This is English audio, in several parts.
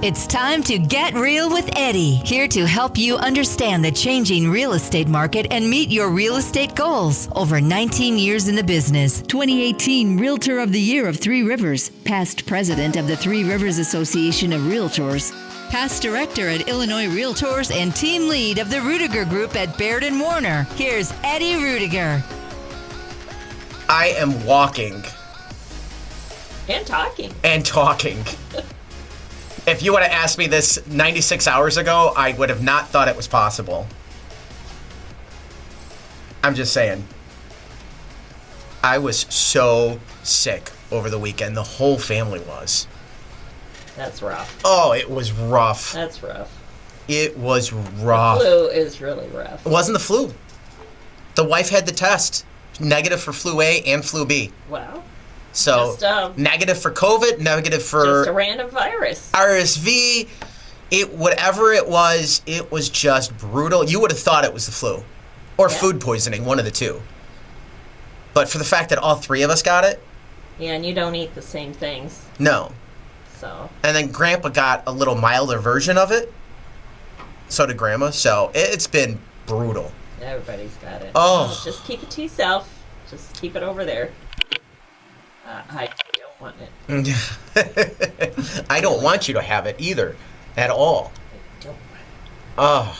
It's time to get real with Eddie, here to help you understand the changing real estate market and meet your real estate goals. Over 19 years in the business. 2018 Realtor of the Year of Three Rivers, past president of the Three Rivers Association of Realtors, past director at Illinois Realtors, and team lead of the Ruettiger Group at Baird Warner. Here's Eddie Ruettiger. I am walking. And talking. If you would have asked me this 96 hours ago, I would have not thought it was possible. I'm just saying. I was so sick over the weekend. The whole family was. That's rough. Oh, it was rough. That's rough. It was rough. The flu is really rough. It wasn't the flu. The wife had the test. Negative for flu A and flu B. Wow. So, negative for COVID, negative for... Just a random virus. RSV, whatever it was just brutal. You would have thought it was the flu. Or food poisoning, one of the two. But for the fact that all three of us got it... Yeah, and you don't eat the same things. No. So... And then Grandpa got a little milder version of it. So did Grandma. So, it's been brutal. Everybody's got it. Oh. Just keep it to yourself. Just keep it over there. I don't want it. I don't want you to have it either, at all. I don't want it.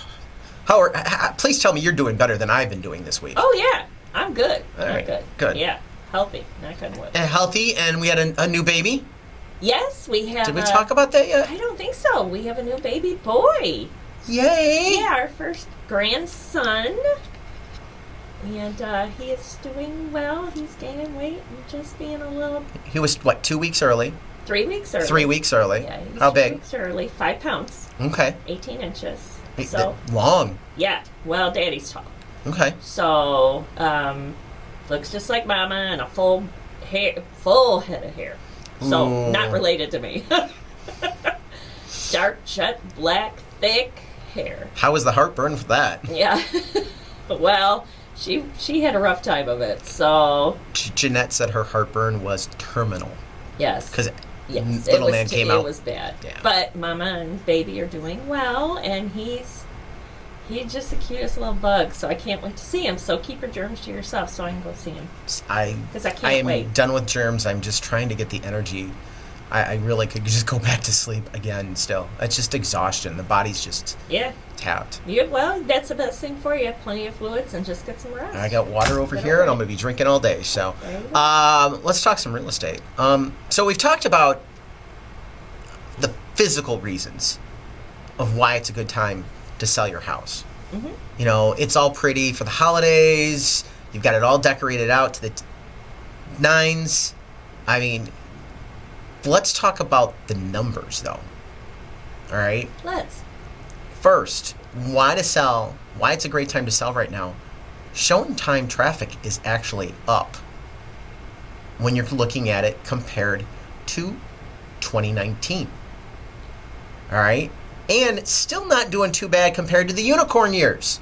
Oh. Please tell me you're doing better than I've been doing this week. Oh, yeah. I'm good. All right. Good. Yeah. Healthy. Knock on wood. And healthy, and we had a new baby? Yes, we have. Did we talk about that yet? I don't think so. We have a new baby boy. Yay! Yeah, our first grandson. And he is doing well. He's gaining weight and just being a little... He was, 2 weeks early? 3 weeks early. 3 weeks early. Yeah, he was How 3 big? weeks early. 5 pounds. Okay. 18 inches. So long. Yeah. Well, Daddy's tall. Okay. So, looks just like Mama and a full head of hair. So, Ooh. Not related to me. Dark, jet, black, thick hair. How was the heartburn for that? Yeah. Well... She had a rough time of it, so... Jeanette said her heartburn was terminal. Yes. Because little man came out. It was bad. Yeah. But Mama and Baby are doing well, and he's just the cutest little bug, so I can't wait to see him. So keep your germs to yourself so I can go see him. Because I can't wait. I am done with germs. I'm just trying to get the energy. I really could just go back to sleep again still. It's just exhaustion. The body's just tapped. Well, that's the best thing for you. Have plenty of fluids and just get some rest. I got water over here, and I'm going to be drinking all day. So let's talk some real estate. So we've talked about the physical reasons of why it's a good time to sell your house. Mm-hmm. You know, it's all pretty for the holidays. You've got it all decorated out to the nines. I mean... Let's talk about the numbers, though. All right? Let's. First, why it's a great time to sell right now. Showing time traffic is actually up when you're looking at it compared to 2019. All right? And still not doing too bad compared to the unicorn years.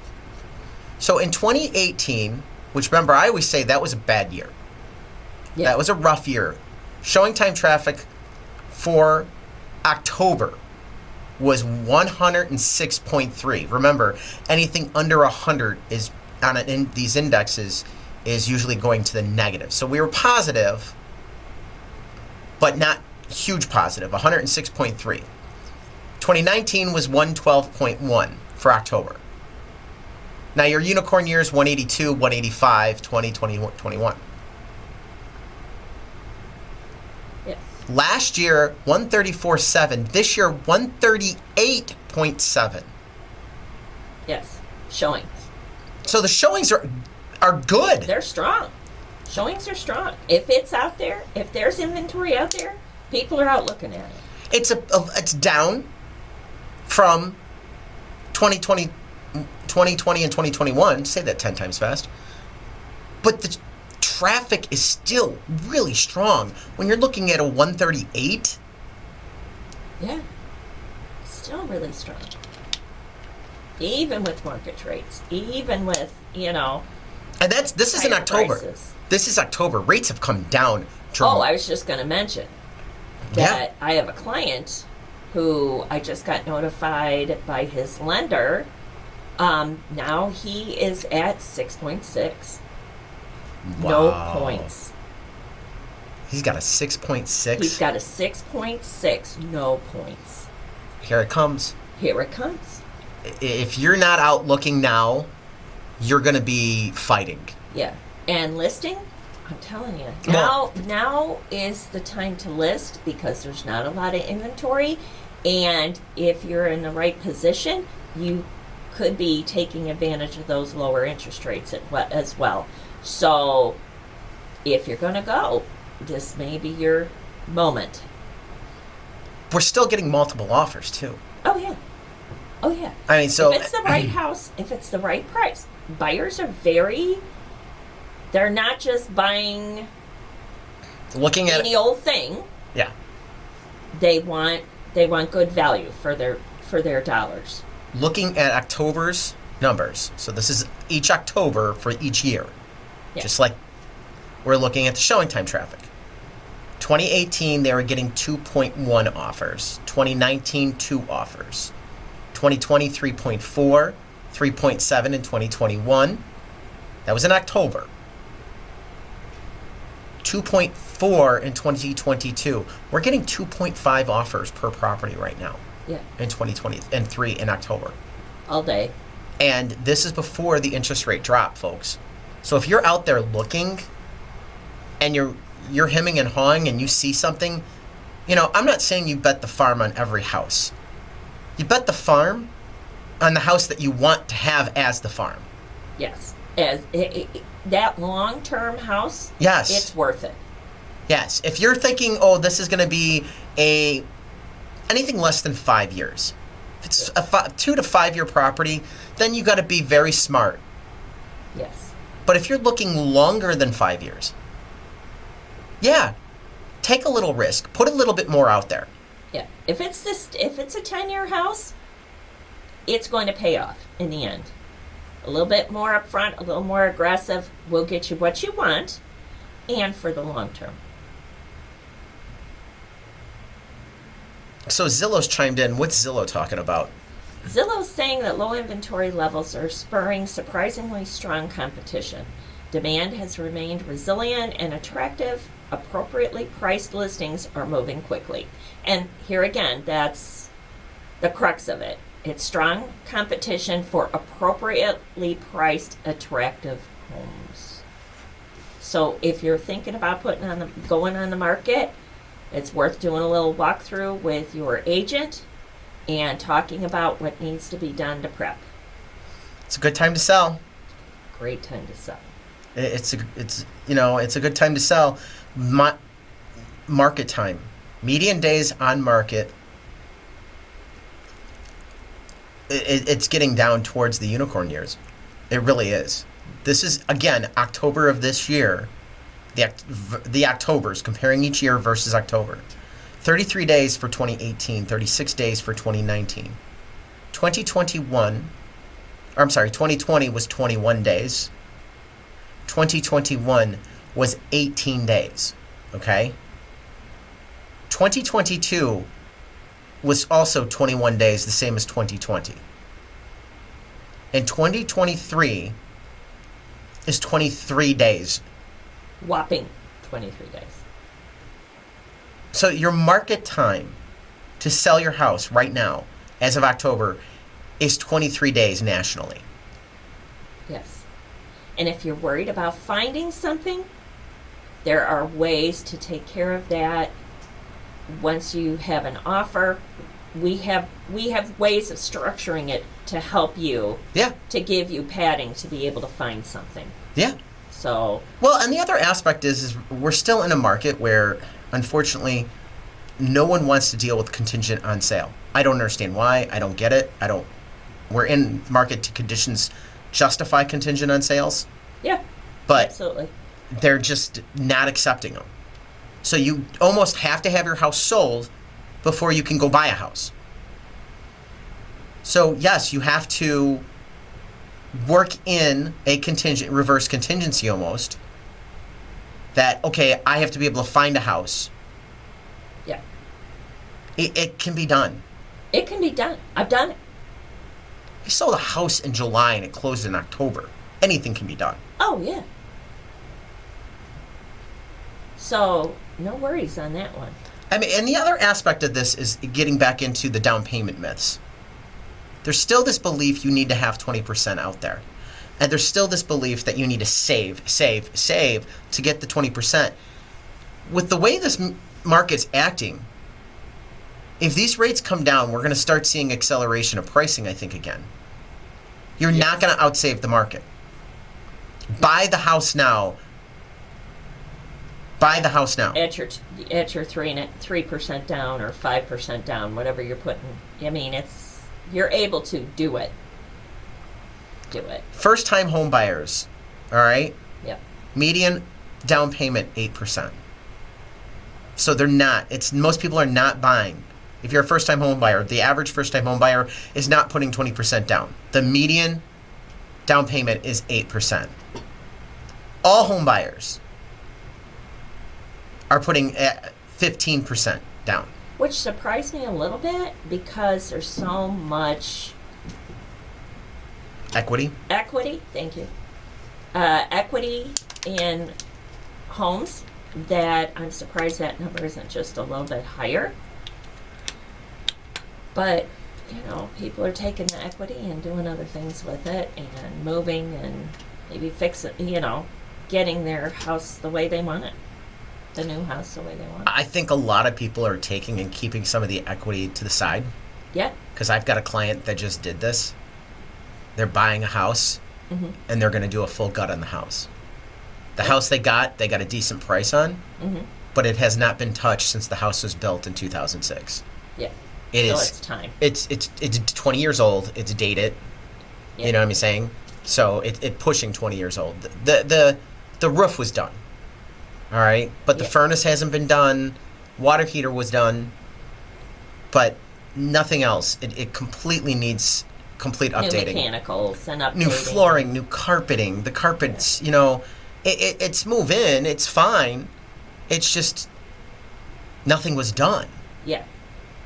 So in 2018, which remember, I always say that was a bad year. Yeah. That was a rough year. Showing time traffic for October was 106.3. Remember, anything under 100 is in these indexes is usually going to the negative. So we were positive, but not huge positive, 106.3. 2019 was 112.1 for October. Now your unicorn year is 182, 185, 20, 21. Last year, 134.7. This year, 138.7. Yes, showings. So the showings are good. They're strong. Showings are strong. If it's out there, if there's inventory out there, people are out looking at it. It's down from 2020 and 2021. Say that 10 times fast. But the traffic is still really strong. When you're looking at a 138. Yeah. Still really strong. Even with mortgage rates. Even with, And this is in October. Prices. This is October. Rates have come down. I was just going to mention that I have a client who I just got notified by his lender. Now he is at 6.6. Wow. No points. He's got a 6.6? He's got a 6.6, no points. Here it comes. Here it comes. If you're not out looking now, you're going to be fighting. Yeah. And listing, I'm telling you, Well, now is the time to list because there's not a lot of inventory. And if you're in the right position, you could be taking advantage of those lower interest rates as well. So if you're going to go, this may be your moment. we're still getting multiple offers, too. Oh, yeah. Oh, yeah. I mean, so... If it's the right house, if it's the right price, buyers are they're not just buying looking at any old thing. Yeah. They want good value for their dollars. Looking at October's numbers. So this is each October for each year. Yeah. Just like we're looking at the showing time traffic. 2018, they were getting 2.1 offers. 2019, 2 offers. 2020, 3.4, 3.7 in 2021. That was in October. 2.4 in 2022. We're getting 2.5 offers per property right now. Yeah. In 2020 and 3 in October. All day. And this is before the interest rate drop, folks. So if you're out there looking and you're hemming and hawing and you see something, I'm not saying you bet the farm on every house. You bet the farm on the house that you want to have as the farm. Yes. As that long-term house, yes, it's worth it. Yes. If you're thinking, this is going to be anything less than 5 years, if it's a 2 to 5 year property, then you got to be very smart. Yes. But if you're looking longer than 5 years, yeah, take a little risk. Put a little bit more out there. Yeah. If it's a 10-year house, it's going to pay off in the end. A little bit more upfront, a little more aggressive will get you what you want, and for the long term. So Zillow's chimed in. What's Zillow talking about? Zillow's saying that low inventory levels are spurring surprisingly strong competition. Demand has remained resilient and attractive. Appropriately priced listings are moving quickly. And here again, that's the crux of it. It's strong competition for appropriately priced, attractive homes. So if you're thinking about going on the market, it's worth doing a little walkthrough with your agent and talking about what needs to be done to prep. It's a good time to sell. Great time to sell. It's a good time to sell. Market time, median days on market. It's getting down towards the unicorn years. It really is. This is again October of this year. The Octobers, comparing each year versus October. 33 days for 2018, 36 days for 2019. 2020 was 21 days. 2021 was 18 days, okay? 2022 was also 21 days, the same as 2020. And 2023 is 23 days. Whopping 23 days. So your market time to sell your house right now, as of October, is 23 days nationally. Yes. And if you're worried about finding something, there are ways to take care of that. Once you have an offer, we have ways of structuring it to help you. Yeah. To give you padding to be able to find something. Yeah. So. Well, and the other aspect is we're still in a market where, unfortunately, no one wants to deal with contingent on sale. I don't understand why. I don't get it. We're in market conditions justify contingent on sales. Yeah. But absolutely. They're just not accepting them. So you almost have to have your house sold before you can go buy a house. So yes, you have to work in a reverse contingency almost. That, okay, I have to be able to find a house. Yeah. It can be done. It can be done. I've done it. I sold a house in July and it closed in October. Anything can be done. Oh, yeah. So, no worries on that one. I mean, and the other aspect of this is getting back into the down payment myths. There's still this belief you need to have 20% out there. And there's still this belief that you need to save to get the 20%. With the way this market's acting, if these rates come down, we're going to start seeing acceleration of pricing, I think, again. You're not going to outsave the market. Buy the house now. Buy the house now. At your 3% down or 5% down, whatever you're putting. I mean, you're able to do it. Do it. First-time home buyers, all right? Yep. Median down payment 8%. So they're not. Most people are not buying. If you're a first-time home buyer, the average first-time home buyer is not putting 20% down. The median down payment is 8%. All home buyers are putting 15% down. Which surprised me a little bit because there's so much Equity. Thank you. Equity in homes that I'm surprised that number isn't just a little bit higher. But, people are taking the equity and doing other things with it and moving and maybe getting their house the way they want it. The new house the way they want it. I think a lot of people are taking and keeping some of the equity to the side. Yeah. Because I've got a client that just did this. They're buying a house, and they're going to do a full gut on the house. The house they got a decent price on, but it has not been touched since the house was built in 2006. Yeah. It's time. It's 20 years old. It's dated. Yeah. You know what I'm saying? So it pushing 20 years old. The roof was done. All right, but the furnace hasn't been done. Water heater was done, but nothing else. It completely needs complete updating. New mechanicals and updating. New flooring, new carpeting. The carpets, it's move in. It's fine. It's just nothing was done. Yeah.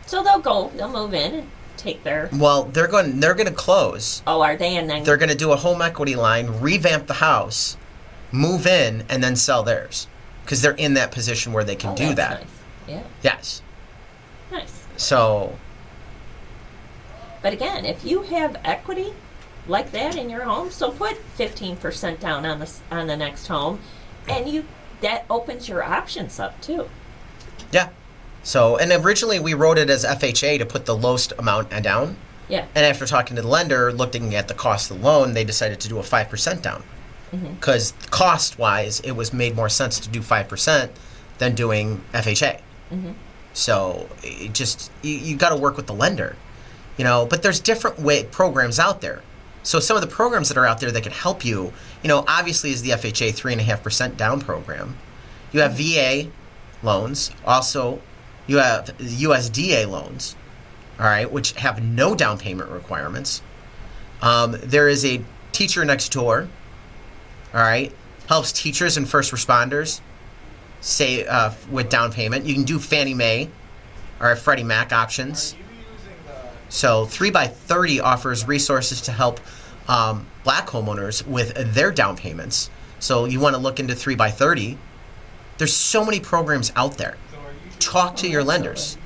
So they'll move in and take their. Well, they're going to close. Oh, are they? And then they're going to do a home equity line, revamp the house, move in, and then sell theirs because they're in that position where they can do that. Nice. Yeah. Yes. Nice. So. But again, if you have equity like that in your home, so put 15% down on the next home, and that opens your options up too. Yeah. So, and originally we wrote it as FHA to put the lowest amount down. Yeah. And after talking to the lender, looking at the cost of the loan, they decided to do a 5% down. Because cost-wise, it was made more sense to do 5% than doing FHA. So, it just you got to work with the lender. But there's different programs out there. So some of the programs that are out there that can help you, obviously is the FHA 3.5% down program. You have VA loans. Also, you have USDA loans, all right, which have no down payment requirements. There is a Teacher Next Door, all right, helps teachers and first responders with down payment. You can do Fannie Mae or Freddie Mac options. So 3x30 offers resources to help black homeowners with their down payments. So you want to look into 3x30. There's so many programs out there. Talk to your lenders.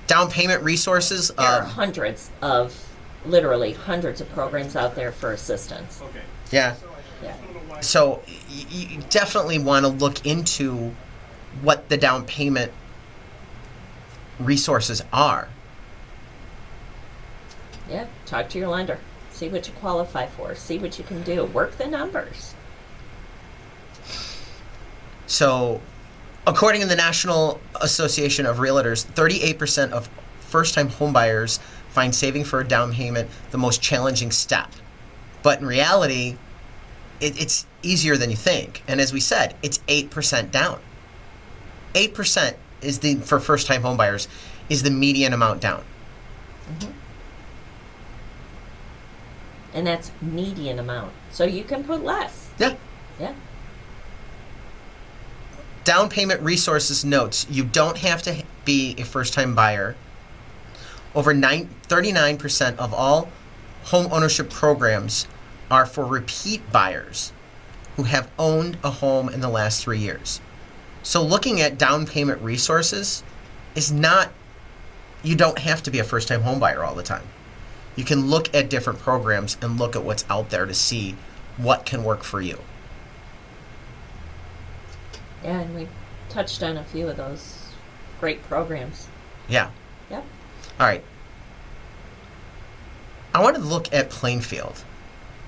Down payment resources. There are literally hundreds of programs out there for assistance. Okay. Yeah. Yeah. So you definitely want to look into what the down payment resources are. Yeah, talk to your lender. See what you qualify for. See what you can do. Work the numbers. So, according to the National Association of Realtors, 38% of first-time homebuyers find saving for a down payment the most challenging step. But in reality, it's easier than you think. And as we said, it's 8% down. 8% is for first-time homebuyers is the median amount down. And that's median amount. So you can put less. Yeah. Yeah. Down payment resources notes, you don't have to be a first-time buyer over 39% of all home ownership programs are for repeat buyers who have owned a home in the last 3 years. So looking at down payment resources is not, you don't have to be a first-time home buyer all the time. You can look at different programs and look at what's out there to see what can work for you. Yeah, and we touched on a few of those great programs. Yeah. Yep. All right. I wanted to look at Plainfield.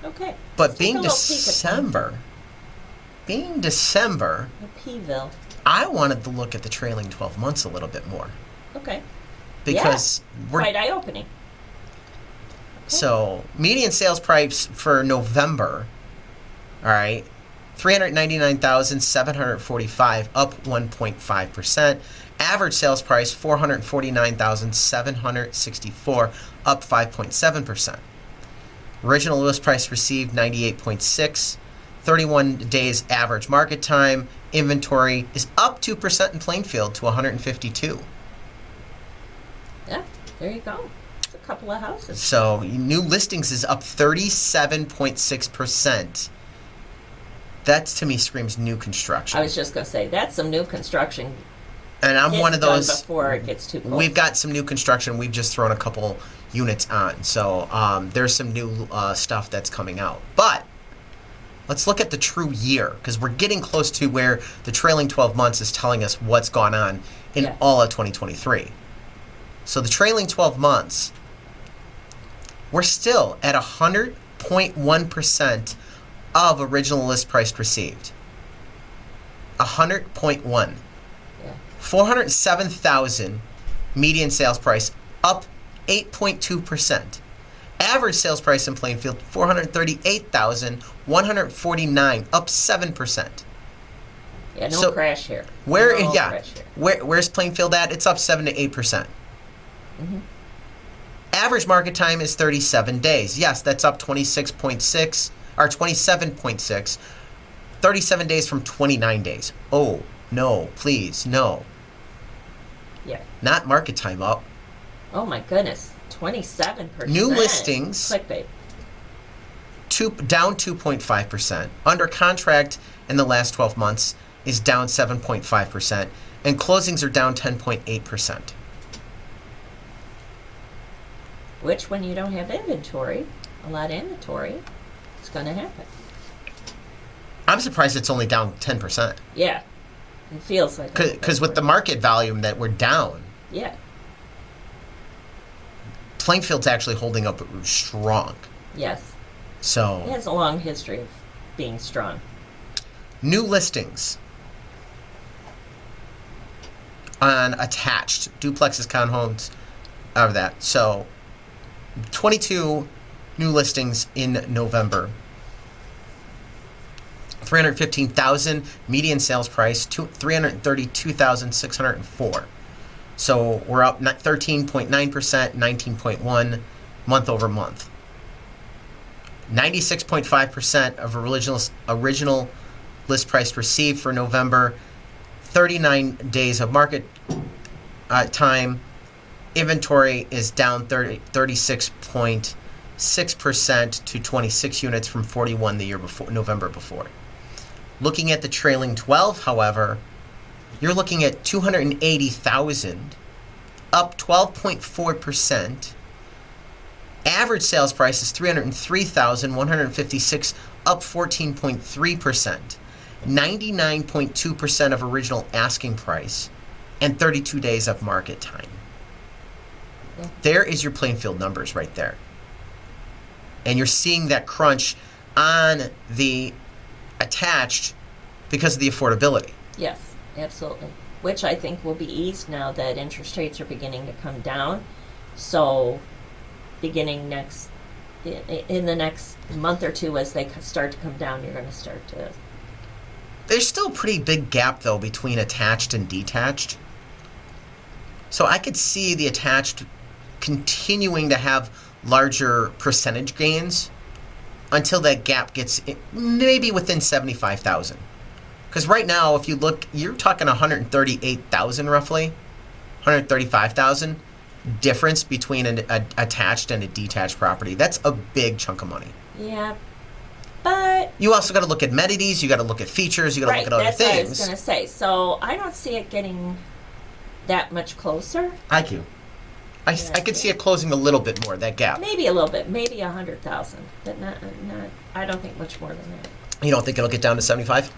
Okay. But Let's take a little peek at being December, P-ville. I wanted to look at the trailing 12 months a little bit more. Okay. Because we're quite eye-opening. Okay. So median sales price for November, all right, 399,745, up 1.5%. Average sales price 449,764, up 5.7%. Original list price received 98.6. 31 days average market time. Inventory is up 2% in Plainfield to 152. Yeah, there you go. It's a couple of houses. So new listings is up 37.6%. That to me screams new construction. I was just going to say, that's some new construction. And I'm one of those. Before it gets too cold. We've got some new construction. We've just thrown a couple units on. So there's some new stuff that's coming out. But let's look at the true year, because we're getting close to where the trailing 12 months is telling us what's gone on in all of 2023. So the trailing 12 months, we're still at 100.1% of original list price received. 100.1. 407,000 median sales price, up 8.2%. Average sales price in Plainfield, 438,149, up 7%. Yeah, no crash here. Where's Plainfield at? It's up 7 to 8%. Mm-hmm. Average market time is 37 days. Yes, that's up 26.6 or 27.6. 37 days from 29 days. Oh, no, please, no. Yeah. Not market time up. Oh my goodness, 27%. New listings. Clickbait. Down 2.5%. Under contract in the last 12 months is down 7.5%. And closings are down 10.8%. Which, when you don't have inventory, a lot of inventory, it's going to happen. I'm surprised it's only down 10%. Yeah. It feels like because with the market volume that we're down, yeah, Plainfield's actually holding up strong. Yes. So it has a long history of being strong. New listings on attached duplexes, townhomes, out of that. So 22 new listings in November. 315,000 median sales price, 332,604. So we're up 13.9%, 19.1 month over month. 96.5% of original list price received for November. 39 days of market time. Inventory is down 36.6% to 26 units from 41 the year before, November before. Looking at the trailing 12, however, you're looking at 280,000, up 12.4%. Average sales price is 303,156, up 14.3%. 99.2% of original asking price, and 32 days of market time. Yeah. There is your Plainfield numbers right there. And you're seeing that crunch on the attached because of the affordability. Yes, absolutely. Which I think will be eased now that interest rates are beginning to come down. So beginning in the next month or two, as they start to come down, you're going to start to... There's still a pretty big gap, though, between attached and detached. So I could see the attached continuing to have larger percentage gains until that gap gets maybe within 75,000. Because right now, if you look, you're talking 138,000 roughly, 135,000. difference between a attached and a detached property. That's a big chunk of money. Yeah, but you also got to look at amenities. You got to look at features. You got to look at other things. That's what I was things. going to say. So I don't see it getting that much closer. I do. I could see it closing a little bit more, that gap. Maybe a little bit, maybe 100,000, but not. I don't think much more than that. You don't think it'll get down to 75?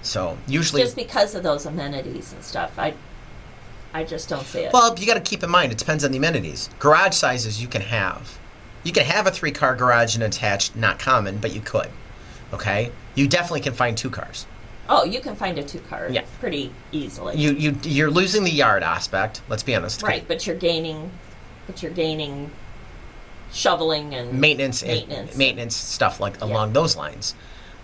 So usually, just because of those amenities and stuff, I just don't see it. Well, you got to keep in mind it depends on the amenities. Garage sizes you can have. You can have a 3-car garage and attached, not common, but you could. Okay, you definitely can find 2 cars. Oh, you can find a 2-car pretty easily. You're losing the yard aspect. Let's be honest. Right, but you're gaining shoveling and maintenance stuff like along those lines.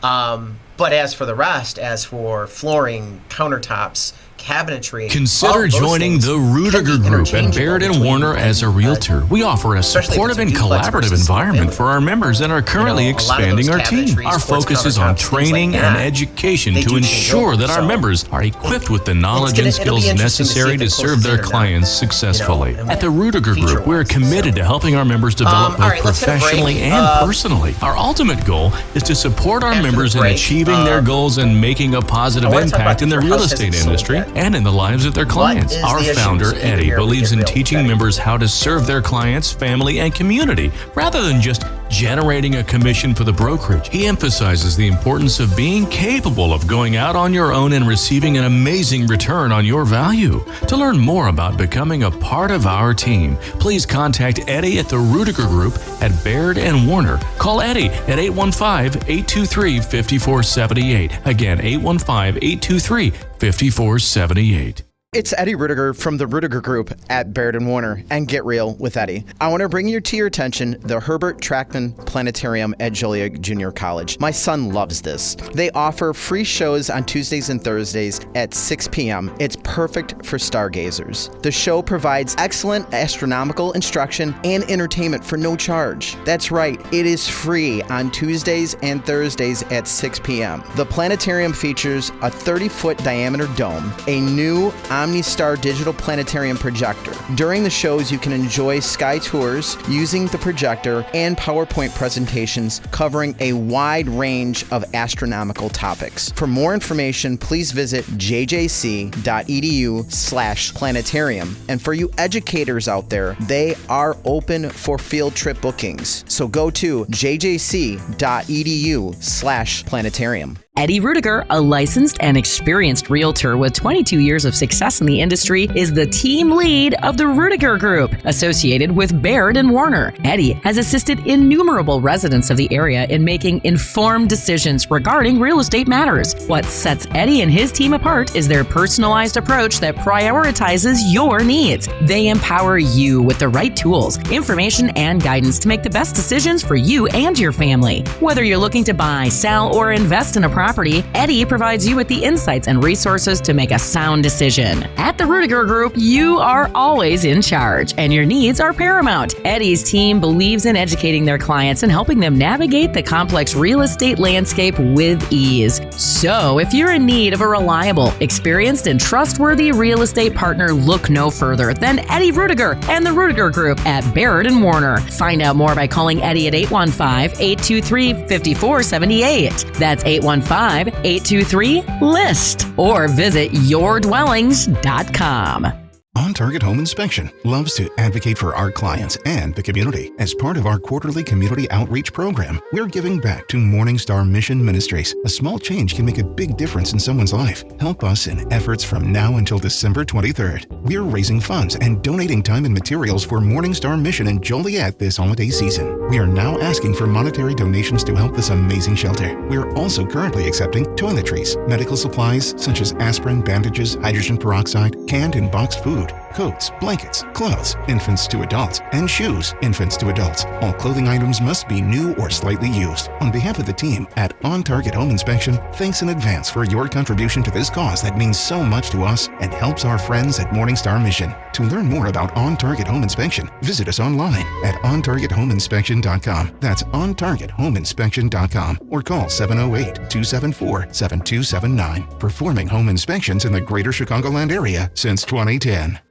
But as for the rest, as for flooring, countertops, cabinetry, consider joining the Ruettiger Group at Baird Warner as a realtor. We offer a supportive and collaborative environment for our members and are currently expanding our team. Our focus is on training and education to ensure that our members are equipped with the knowledge and skills necessary to serve their clients successfully. At the Ruettiger Group, we're committed to helping our members develop both professionally and personally. Our ultimate goal is to support our members in achieving their goals and making a positive impact in the real estate industry and in the lives of their clients. Our founder, Eddie, believes in teaching members how to serve their clients, family, and community, rather than just generating a commission for the brokerage. He emphasizes the importance of being capable of going out on your own and receiving an amazing return on your value. To learn more about becoming a part of our team, please contact Eddie at the Ruettiger Group at Baird Warner. Call Eddie at 815-823-5478. Again, 815-823-5478. It's Eddie Ruettiger from the Ruettiger Group at Baird Warner and Get Real with Eddie. I want to bring to your attention the Herbert Trackman Planetarium at Joliet Junior College. My son loves this. They offer free shows on Tuesdays and Thursdays at 6 p.m. It's perfect for stargazers. The show provides excellent astronomical instruction and entertainment for no charge. That's right, it is free on Tuesdays and Thursdays at 6 p.m. The planetarium features a 30-foot diameter dome, a new OmniStar digital planetarium projector. During the shows, you can enjoy sky tours using the projector and PowerPoint presentations covering a wide range of astronomical topics. For more information, please visit jjc.edu/planetarium. And for you educators out there, they are open for field trip bookings. So go to jjc.edu/planetarium. Eddie Ruettiger, a licensed and experienced realtor with 22 years of success in the industry, is the team lead of the Ruettiger Group, associated with Baird Warner. Eddie has assisted innumerable residents of the area in making informed decisions regarding real estate matters. What sets Eddie and his team apart is their personalized approach that prioritizes your needs. They empower you with the right tools, information, and guidance to make the best decisions for you and your family. Whether you're looking to buy, sell, or invest in a property, Eddie provides you with the insights and resources to make a sound decision. At the Ruettiger Group, you are always in charge, and your needs are paramount. Eddie's team believes in educating their clients and helping them navigate the complex real estate landscape with ease. So, if you're in need of a reliable, experienced, and trustworthy real estate partner, look no further than Eddie Ruettiger and the Ruettiger Group at Baird Warner. Find out more by calling Eddie at 815-823-5478. That's 815-823-LIST, or visit yourdwellings.com. On Target Home Inspection loves to advocate for our clients and the community. As part of our quarterly community outreach program, we're giving back to Morningstar Mission Ministries. A small change can make a big difference in someone's life. Help us in efforts from now until December 23rd. We're raising funds and donating time and materials for Morningstar Mission in Joliet this holiday season. We are now asking for monetary donations to help this amazing shelter. We're also currently accepting toiletries, medical supplies such as aspirin, bandages, hydrogen peroxide, canned and boxed food, coats, blankets, clothes, infants to adults, and shoes, infants to adults. All clothing items must be new or slightly used. On behalf of the team at On Target Home Inspection, thanks in advance for your contribution to this cause that means so much to us and helps our friends at Morningstar Mission. To learn more about On Target Home Inspection, visit us online at ontargethomeinspection.com. That's ontargethomeinspection.com, or call 708-274-7279. Performing home inspections in the greater Chicagoland area since 2010.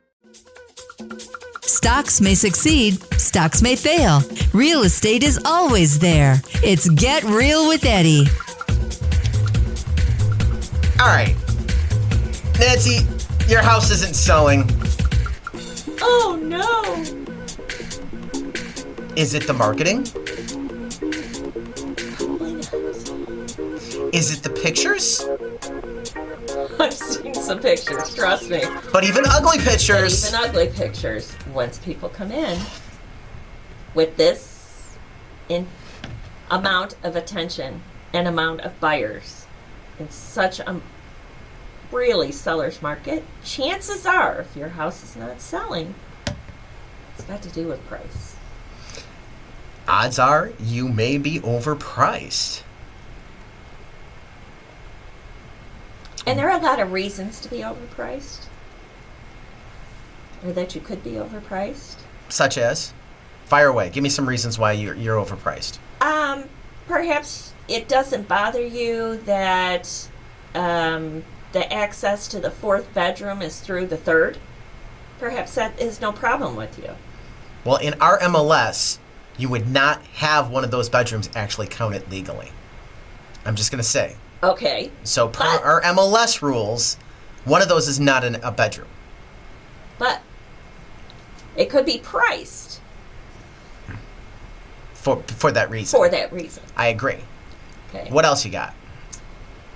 Stocks may succeed, stocks may fail. Real estate is always there. It's Get Real with Eddie. All right. Nancy, your house isn't selling. Oh, no. Is it the marketing? Probably not. Is it the pictures? I've seen some pictures, trust me. But even ugly pictures. Even ugly pictures. Once people come in with this amount of attention and amount of buyers in such a really seller's market, chances are, if your house is not selling, it's got to do with price. Odds are you may be overpriced. And there are a lot of reasons to be overpriced, or that you could be overpriced. Such as? Fire away. Give me some reasons why you're overpriced. Perhaps it doesn't bother you that the access to the fourth bedroom is through the third. Perhaps that is no problem with you. Well, in our MLS, you would not have one of those bedrooms actually counted legally. I'm just going to say. Okay. So per our MLS rules, one of those is not a bedroom. But it could be priced for that reason. for that reason. I agree. Okay. What else you got?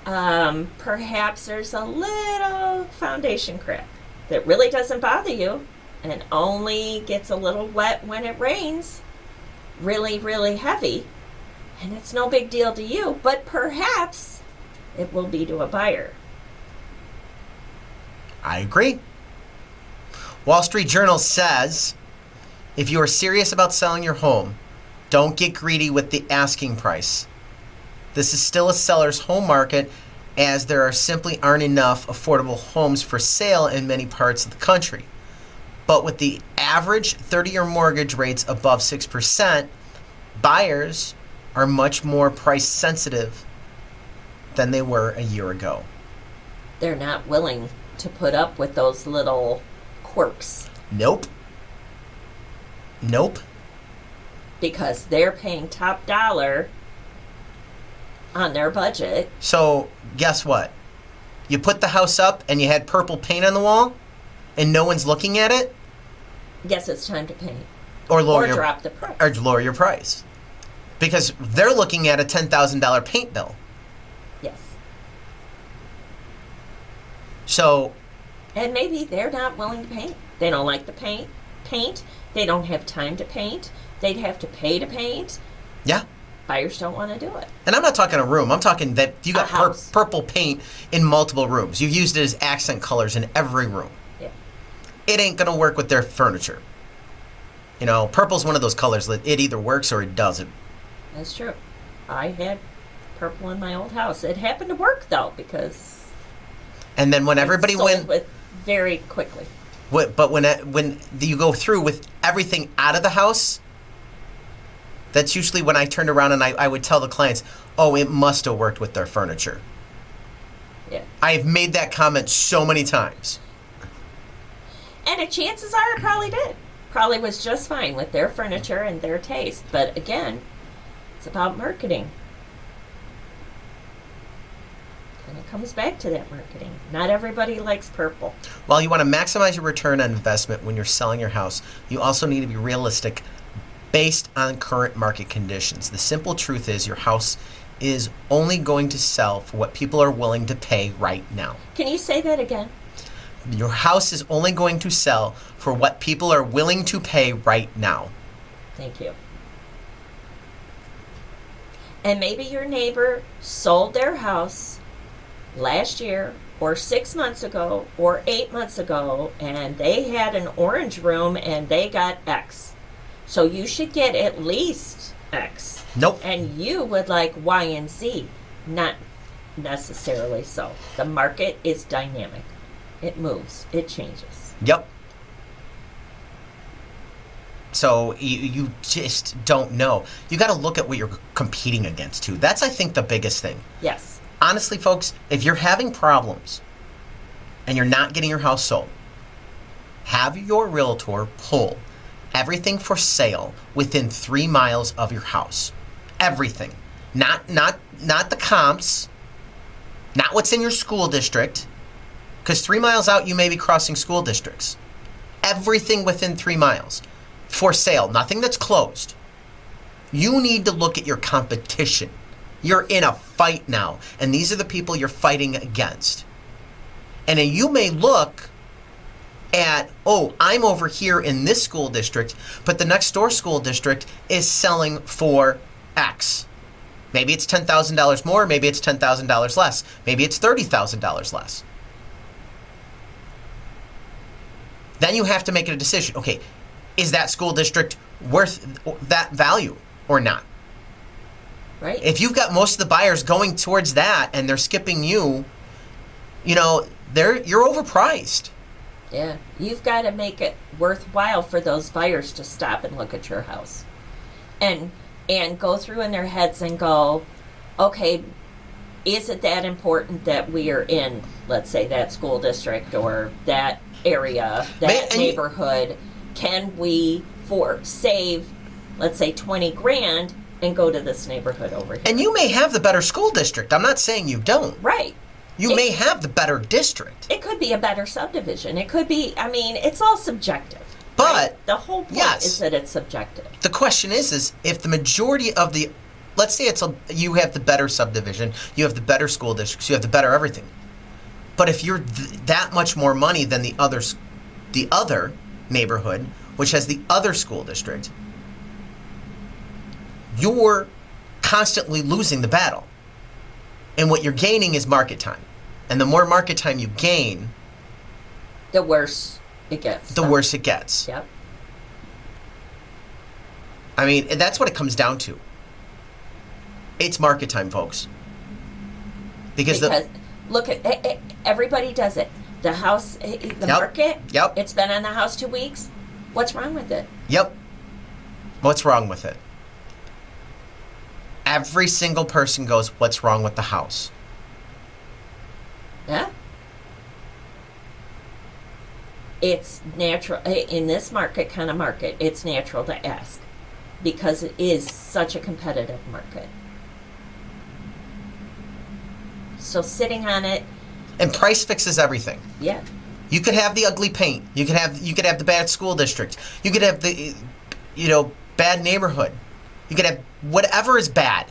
Perhaps there's a little foundation crack that really doesn't bother you and only gets a little wet when it rains, really, really heavy, and it's no big deal to you, but perhaps it will be to a buyer. I agree. Wall Street Journal says, if you are serious about selling your home, don't get greedy with the asking price. This is still a seller's home market, as there simply aren't enough affordable homes for sale in many parts of the country. But with the average 30-year mortgage rates above 6%, buyers are much more price sensitive than they were a year ago. They're not willing to put up with those little quirks Nope. because they're paying top dollar on their budget. So, guess what? You put the house up and you had purple paint on the wall and no one's looking at it? Guess it's time to paint. Or Drop the price. Or lower your price. Because they're looking at a $10,000 paint bill. Yes. So, And maybe they're not willing to paint. They don't like the paint. They don't have time to paint. They'd have to pay to paint. yeah. Buyers don't want to do it. And I'm not talking a room. I'm talking that you got A house. purple paint in multiple rooms. You've used it as accent colors in every room. Yeah. It ain't going to work with their furniture. You know, purple's one of those colors that it either works or it doesn't. That's true. I had purple in my old house. It happened to work though because And then when everybody it sold went... with very quickly. But when you go through with everything out of the house, that's usually when I turned around and I would tell the clients, oh, it must have worked with their furniture. Yeah. I've made that comment so many times. And the chances are it probably did. Probably was just fine with their furniture and their taste. But again, it's about marketing. And it comes back to that marketing. Not everybody likes purple. While you want to maximize your return on investment when you're selling your house, you also need to be realistic based on current market conditions. The simple truth is your house is only going to sell for what people are willing to pay right now. Can you say that again? Your house is only going to sell for what people are willing to pay right now. Thank you. And maybe your neighbor sold their house last year or 6 months ago or 8 months ago and they had an orange room and they got X. So you should get at least X. Nope. And you would like Y and Z. Not necessarily so. The market is dynamic. It moves. It changes. Yep. So you just don't know. You got to look at what you're competing against too. That's, I think, the biggest thing. Yes. Honestly, folks, if you're having problems and you're not getting your house sold, Have your realtor pull everything for sale within 3 miles of your house. Everything. Not the comps, not what's in your school district, because 3 miles out you may be crossing school districts. Everything within 3 miles for sale, nothing that's closed. You need to look at your competition. You're in a fight now, and these are the people you're fighting against. And then you may look at, oh, I'm over here in this school district, but the next door school district is selling for X. Maybe it's $10,000 more, maybe it's $10,000 less, maybe it's $30,000 less. Then you have to make a decision. Okay, is that school district worth that value or not? Right. If you've got most of the buyers going towards that and they're skipping you, you're overpriced. Yeah, you've got to make it worthwhile for those buyers to stop and look at your house, and go through in their heads and go, okay, is it that important that we are in, let's say, that school district or that area, that neighborhood? Can we save, let's say, 20 grand and go to this neighborhood over here? And you may have the better school district. I'm not saying you don't. Right. You may have the better district. It could be a better subdivision. It could be, it's all subjective. But right? The whole point is that it's subjective. The question is if the majority of the, let's say you have the better subdivision, you have the better school districts, you have the better everything. But if you're that much more money than the other neighborhood, which has the other school district, you're constantly losing the battle. And what you're gaining is market time. And the more market time you gain, the worse it gets. The worse it gets. Yep. That's what it comes down to. It's market time, folks. Because look at everybody does it. The house, the market. Yep. It's been on the house 2 weeks. What's wrong with it? Yep. What's wrong with it? Every single person goes, what's wrong with the house? Yeah. It's natural in this kind of market. It's natural to ask because it is such a competitive market. So sitting on it, and price fixes everything. Yeah. You could have the ugly paint. You could have the bad school district. You could have the bad neighborhood. You could have whatever is bad.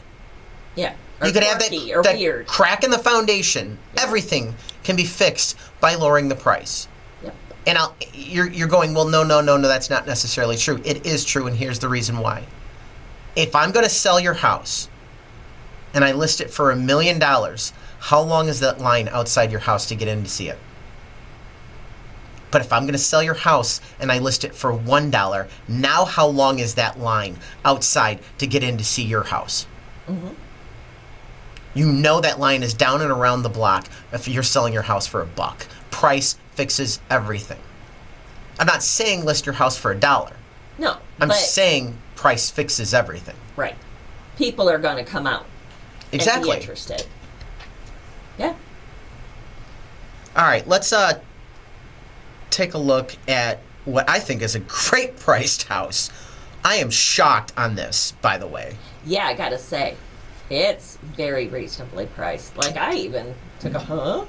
Yeah. You could have that weird crack in the foundation. Yeah. Everything can be fixed by lowering the price. Yep. And you're going, well, no, that's not necessarily true. It is true, and here's the reason why. If I'm going to sell your house and I list it for $1 million, how long is that line outside your house to get in to see it? But if I'm going to sell your house and I list it for $1, now how long is that line outside to get in to see your house? Mm-hmm. You know that line is down and around the block if you're selling your house for $1. Price fixes everything. I'm not saying list your house for $1. No. I'm saying price fixes everything. Right. People are going to come out. Exactly. And be interested. Yeah. All right, let's take a look at what I think is a great priced house. I am shocked on this, by the way. Yeah, I gotta say, it's very reasonably priced. Like, I even took a, huh?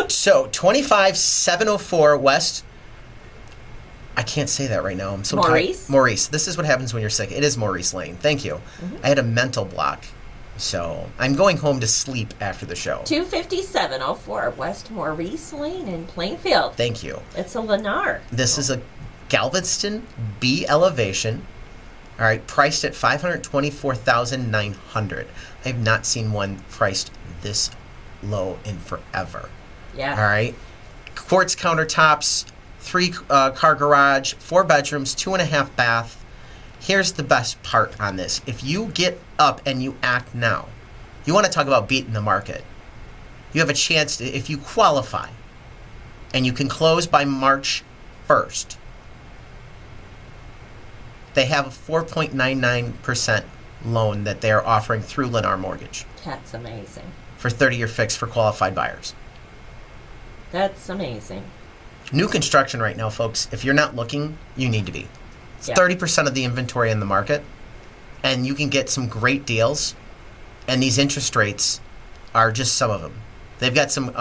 So, 25704 West, I can't say that right now. I'm so Maurice? tired. Maurice. This is what happens when you're sick. It is Maurice Lane. Thank you. Mm-hmm. I had a mental block. So, I'm going home to sleep after the show. 25704 West Maurice Lane in Plainfield. Thank you. It's a Lennar. This is a Galveston B elevation. All right, priced at $524,900. I have not seen one priced this low in forever. Yeah. All right. Quartz countertops, 3-car garage, 4 bedrooms, 2.5 bath. Here's the best part on this. If you get up and you act now, you want to talk about beating the market. You have a chance to, if you qualify and you can close by March 1st, they have a 4.99% loan that they are offering through Lennar Mortgage. That's amazing. For 30-year fixed for qualified buyers. That's amazing. New construction right now, folks, if you're not looking, you need to be. It's Yeah. 30% of the inventory in the market, and you can get some great deals, and these interest rates are just some of them. They've got some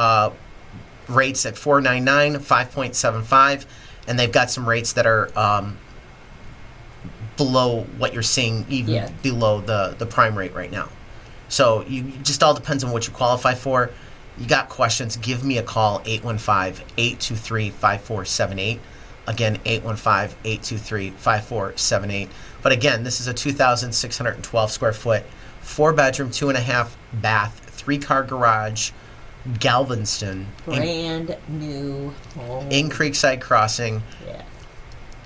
rates at 4.99, 5.75, and they've got some rates that are below what you're seeing, even below the prime rate right now. So you just all depends on what you qualify for. You got questions, give me a call, 815-823-5478. Again, 815-823-5478. But again, this is a 2,612 square foot, 4-bedroom, 2.5 bath, 3-car garage, Galveston. Brand new home. In Creekside Crossing. Yeah.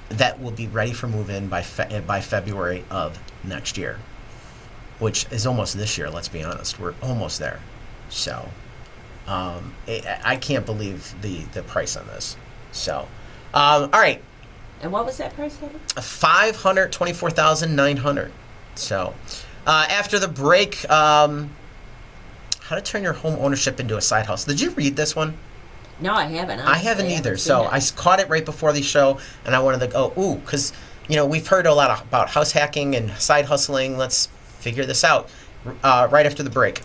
That will be ready for move-in by February of next year, which is almost this year, let's be honest. We're almost there. So I can't believe the price on this. So, all right. And what was that price level? $524,900. So, after the break, how to turn your home ownership into a side hustle. Did you read this one? No, I haven't. I haven't either. So I caught it right before the show, and I wanted to go, because we've heard a lot about house hacking and side hustling. Let's figure this out right after the break.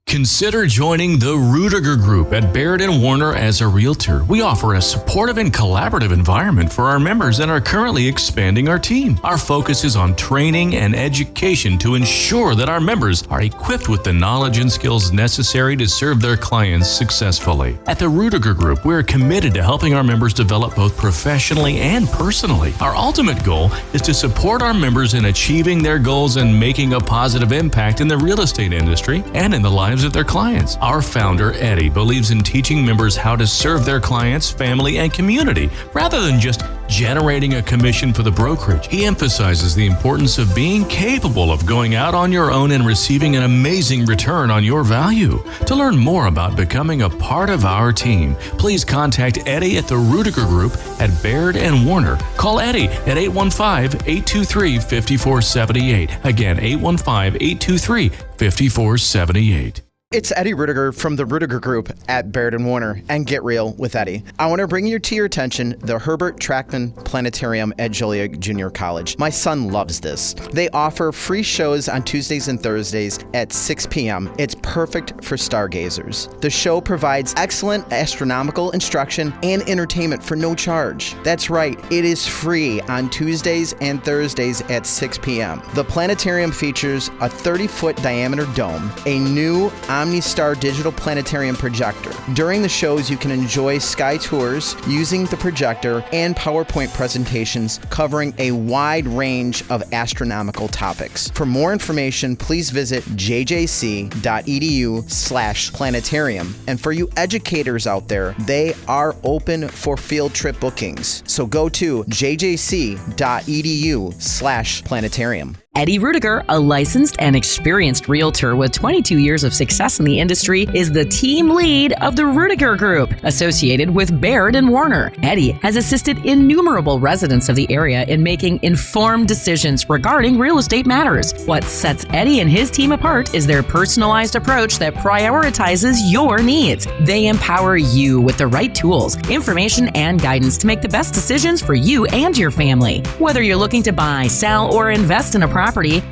Consider joining the Ruettiger Group at Baird Warner as a realtor. We offer a supportive and collaborative environment for our members and are currently expanding our team. Our focus is on training and education to ensure that our members are equipped with the knowledge and skills necessary to serve their clients successfully. At the Ruettiger Group, we're committed to helping our members develop both professionally and personally. Our ultimate goal is to support our members in achieving their goals and making a positive impact in the real estate industry and in the lives of their clients. Our founder, Eddie, believes in teaching members how to serve their clients, family, and community rather than just generating a commission for the brokerage. He emphasizes the importance of being capable of going out on your own and receiving an amazing return on your value. To learn more about becoming a part of our team, please contact Eddie at the Ruettiger Group at Baird Warner. Call Eddie at 815-823-5478. Again, 815-823-5478. It's Eddie Ruettiger from the Ruettiger Group at Baird Warner and Get Real with Eddie. I want to bring to your attention the Herbert Trackman Planetarium at Joliet Junior College. My son loves this. They offer free shows on Tuesdays and Thursdays at 6 p.m. It's perfect for stargazers. The show provides excellent astronomical instruction and entertainment for no charge. That's right, it is free on Tuesdays and Thursdays at 6 p.m. The planetarium features a 30-foot diameter dome, a new OmniStar digital planetarium projector. During the shows, you can enjoy sky tours using the projector and PowerPoint presentations covering a wide range of astronomical topics. For more information, please visit jjc.edu/planetarium. And for you educators out there, they are open for field trip bookings. So go to jjc.edu/planetarium. Eddie Ruettiger, a licensed and experienced realtor with 22 years of success in the industry, is the team lead of the Ruettiger Group, associated with Baird Warner. Eddie has assisted innumerable residents of the area in making informed decisions regarding real estate matters. What sets Eddie and his team apart is their personalized approach that prioritizes your needs. They empower you with the right tools, information, and guidance to make the best decisions for you and your family. Whether you're looking to buy, sell, or invest in a property,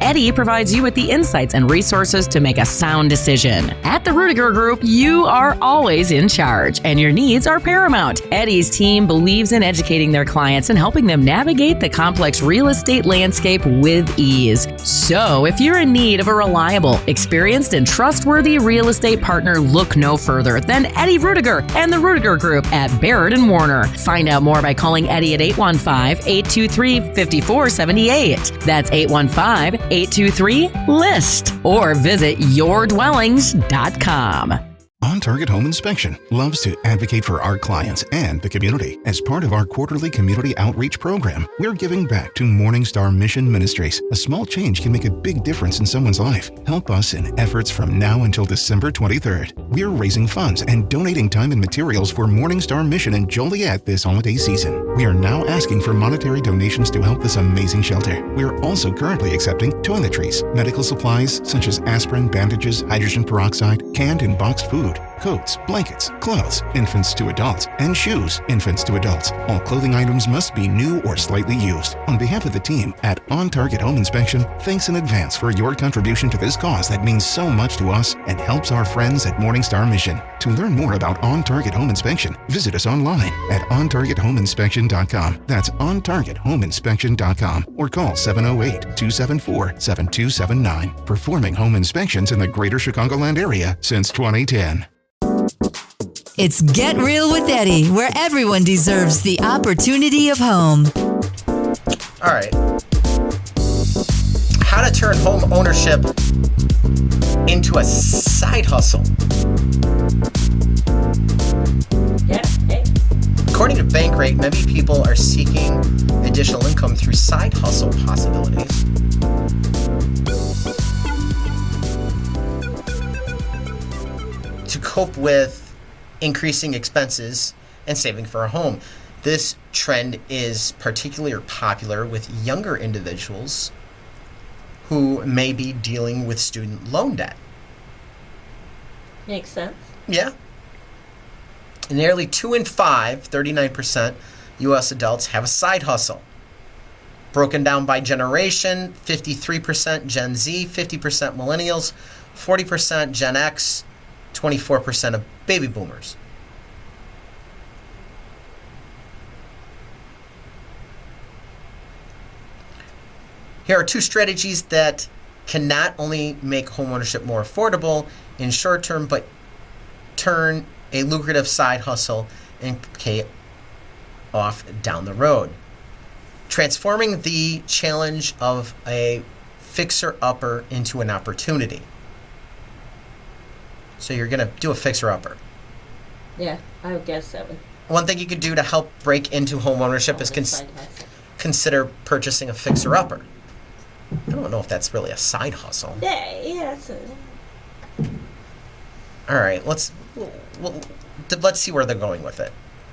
Eddie provides you with the insights and resources to make a sound decision. At the Ruettiger Group, you are always in charge, and your needs are paramount. Eddie's team believes in educating their clients and helping them navigate the complex real estate landscape with ease. So, if you're in need of a reliable, experienced, and trustworthy real estate partner, look no further than Eddie Ruettiger and the Ruettiger Group at Baird Warner. Find out more by calling Eddie at 815-823-5478. That's 815-823-LIST, or visit yourdwellings.com. On Target Home Inspection loves to advocate for our clients and the community. As part of our quarterly community outreach program, we're giving back to Morningstar Mission Ministries. A small change can make a big difference in someone's life. Help us in efforts from now until December 23rd. We're raising funds and donating time and materials for Morningstar Mission in Joliet this holiday season. We are now asking for monetary donations to help this amazing shelter. We're also currently accepting toiletries, medical supplies such as aspirin, bandages, hydrogen peroxide, canned and boxed food, coats, blankets, clothes, infants to adults, and shoes, infants to adults. All clothing items must be new or slightly used. On behalf of the team at On Target Home Inspection, thanks in advance for your contribution to this cause that means so much to us and helps our friends at Morningstar Mission. To learn more about On Target Home Inspection, visit us online at ontargethomeinspection.com. That's ontargethomeinspection.com or call 708-274-7279. Performing home inspections in the greater Chicagoland area since 2010. It's Get Real with Eddie, where everyone deserves the opportunity of home. All right. How to turn home ownership into a side hustle. Yeah. Hey. According to Bankrate, many people are seeking additional income through side hustle possibilities. To cope with increasing expenses and saving for a home. This trend is particularly popular with younger individuals who may be dealing with student loan debt. Makes sense. Yeah. Nearly 2 in 5, 39%, U.S. adults have a side hustle. Broken down by generation, 53% Gen Z, 50% millennials, 40% Gen X, 24% of baby boomers. Here are 2 strategies that can not only make homeownership more affordable in short term, but turn a lucrative side hustle and pay off down the road. Transforming the challenge of a fixer-upper into an opportunity. So you're going to do a fixer-upper. Yeah, I would guess that would. One thing you could do to help break into home ownership is consider purchasing a fixer-upper. I don't know if that's really a side hustle. Yeah, it's All right, let's see where they're going with it.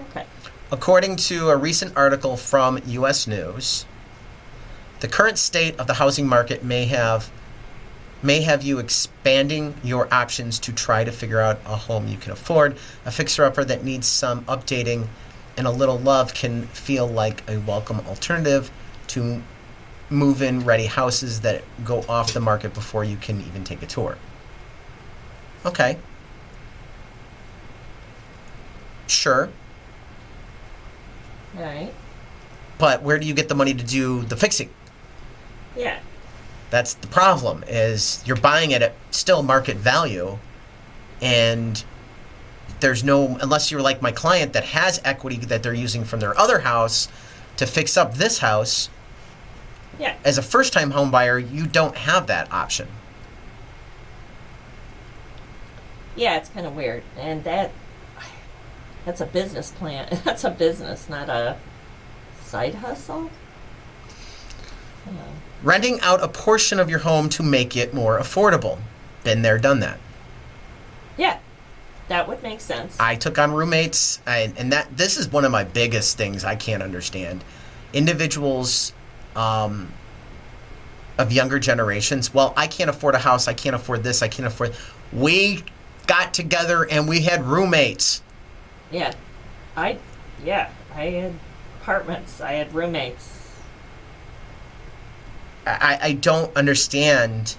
okay. According to a recent article from U.S. News, the current state of the housing market may have you expanding your options to try to figure out a home you can afford. A fixer-upper that needs some updating and a little love can feel like a welcome alternative to move-in ready houses that go off the market before you can even take a tour. Okay. Sure. All right. But where do you get the money to do the fixing? Yeah. That's the problem, is you're buying it at still market value, and there's no, unless you're like my client that has equity that they're using from their other house to fix up this house. Yeah. As a first-time home buyer, you don't have that option. Yeah, it's kind of weird. And that's a business plan. That's a business, not a side hustle. Renting out a portion of your home to make it more affordable. Been there, done that. Yeah, that would make sense. I took on roommates, and this is one of my biggest things I can't understand. Individuals of younger generations, well, I can't afford a house, I can't afford this, I can't afford... We got together and we had roommates. Yeah, I had apartments, I had roommates. I don't understand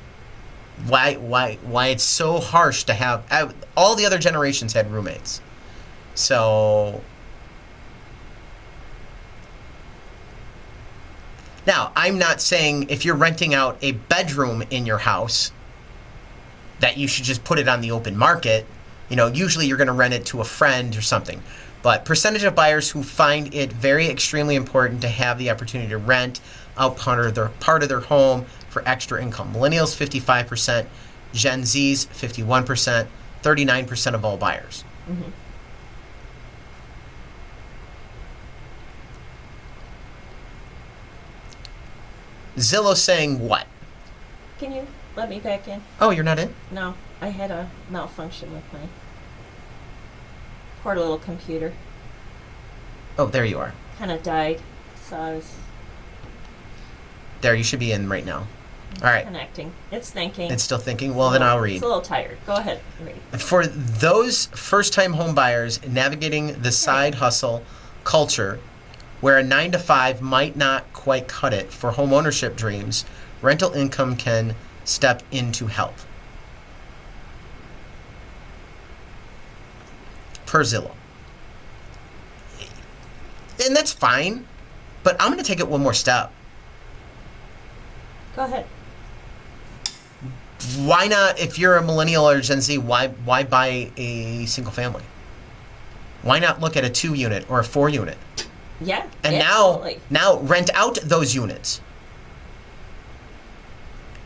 why it's so harsh to have... all the other generations had roommates. So... Now, I'm not saying if you're renting out a bedroom in your house that you should just put it on the open market. You know, usually you're going to rent it to a friend or something. But percentage of buyers who find it very extremely important to have the opportunity to rent out part of their home for extra income. Millennials, 55%. Gen Zs, 51%. 39% of all buyers. Mm-hmm. Zillow saying what? Can you let me back in? Oh, you're not in? No, I had a malfunction with my poor little computer. Oh, there you are. Kind of died, so I was... There, you should be in right now. All right. Connecting. It's thinking. It's still thinking. Well, then I'll read. It's a little tired. Go ahead. Read. For those first-time home buyers navigating the side hustle culture where a 9-to-5 might not quite cut it for home ownership dreams, rental income can step in to help. Per Zillow. And that's fine, but I'm going to take it one more step. Go ahead. Why not, if you're a millennial or Gen Z, why buy a single family? Why not look at a 2-unit or a 4-unit? Yeah. And absolutely. now rent out those units.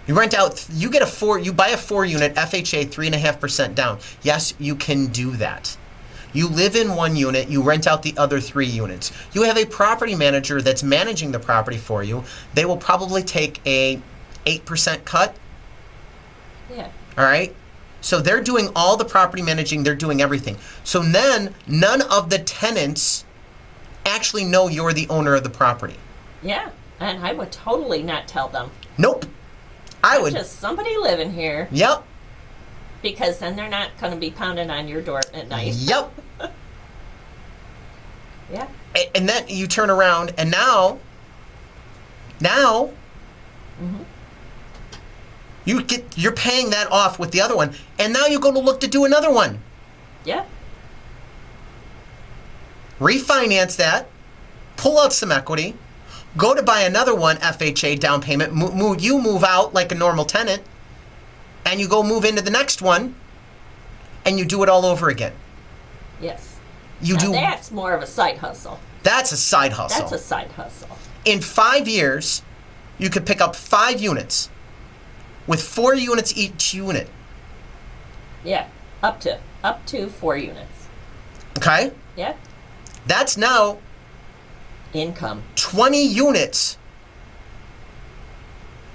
You rent out, you buy a 4-unit, FHA 3.5% down. Yes, you can do that. You live in 1 unit, you rent out the other 3 units. You have a property manager that's managing the property for you. They will probably take a 8% cut. Yeah. All right? So they're doing all the property managing, they're doing everything. So then none of the tenants actually know you're the owner of the property. Yeah. And I would totally not tell them. Nope. I would. Just somebody living here. Yep. Because then they're not going to be pounding on your door at night. Yep. Yeah. And then you turn around and now Mm-hmm. you're paying that off with the other one, and now you're going to look to do another one. Yeah. Refinance that, pull out some equity, go to buy another one, FHA down payment, move out like a normal tenant, and you go move into the next one, and you do it all over again. Yes. Now That's more of a side hustle. That's a side hustle. That's a side hustle. In 5 years, you could pick up 5 units with 4 units each unit. Yeah. Up to 4 units. Okay? Yeah. That's now Income. 20 units.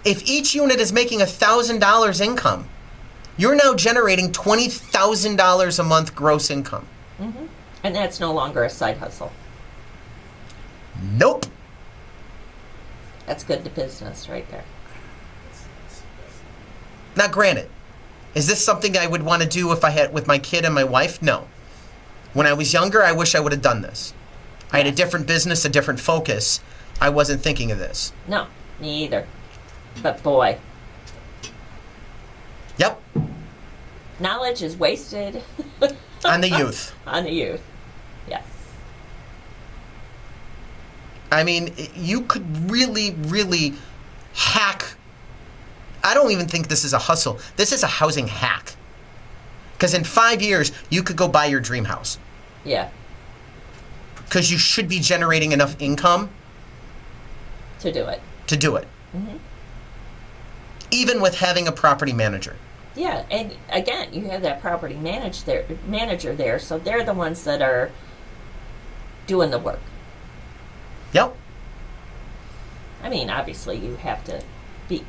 If each unit is making $1,000 income, you're now generating $20,000 a month gross income. Mm-hmm. And that's no longer a side hustle. Nope. That's good to business right there. Now, granted, is this something I would want to do if I had with my kid and my wife? No. When I was younger, I wish I would have done this. I had a different business, a different focus. I wasn't thinking of this. No, me either. But boy, Yep. knowledge is wasted On the youth. on the youth. Yes. I mean, you could really, really hack. I don't even think this is a hustle. This is a housing hack. Because in 5 years, you could go buy your dream house. Yeah. Because you should be generating enough income To do it. to do it. Mm-hmm. Even with having a property manager. Yeah, and again, you have that property manager there, so they're the ones that are doing the work. Yep. I mean, obviously, you have to be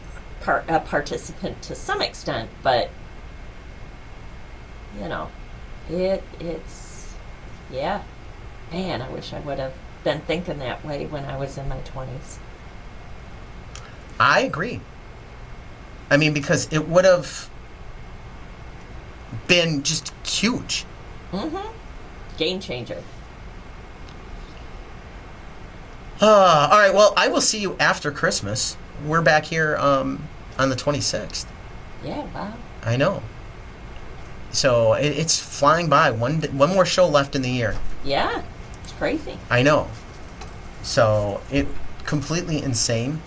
a participant to some extent, but you know, it's yeah. Man, I wish I would have been thinking that way when I was in my 20s. I agree. I mean, because it would have been just huge. Mm-hmm. Game changer. All right, well, I will see you after Christmas. We're back here on the 26th. Yeah, wow. I know. So it's flying by. One more show left in the year. Yeah, it's crazy. I know. So it completely insane.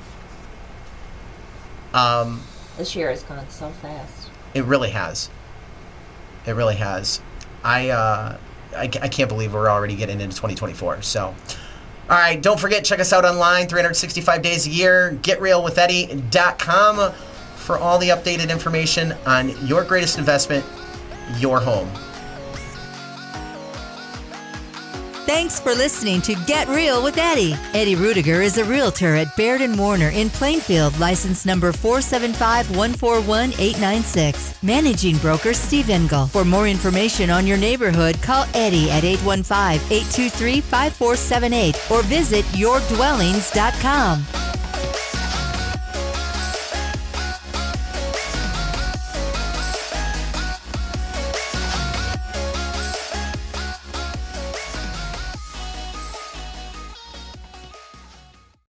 This year has gone so fast. It really has. It really has. I can't believe we're already getting into 2024. So, all right, don't forget, check us out online 365 days a year. GetRealWithEddie.com for all the updated information on your greatest investment, your home. Thanks for listening to Get Real with Eddie. Eddie Ruettiger is a realtor at Baird Warner in Plainfield, license number 475141896. Managing broker Steve Engel. For more information on your neighborhood, call Eddie at 815-823-5478 or visit yourdwellings.com.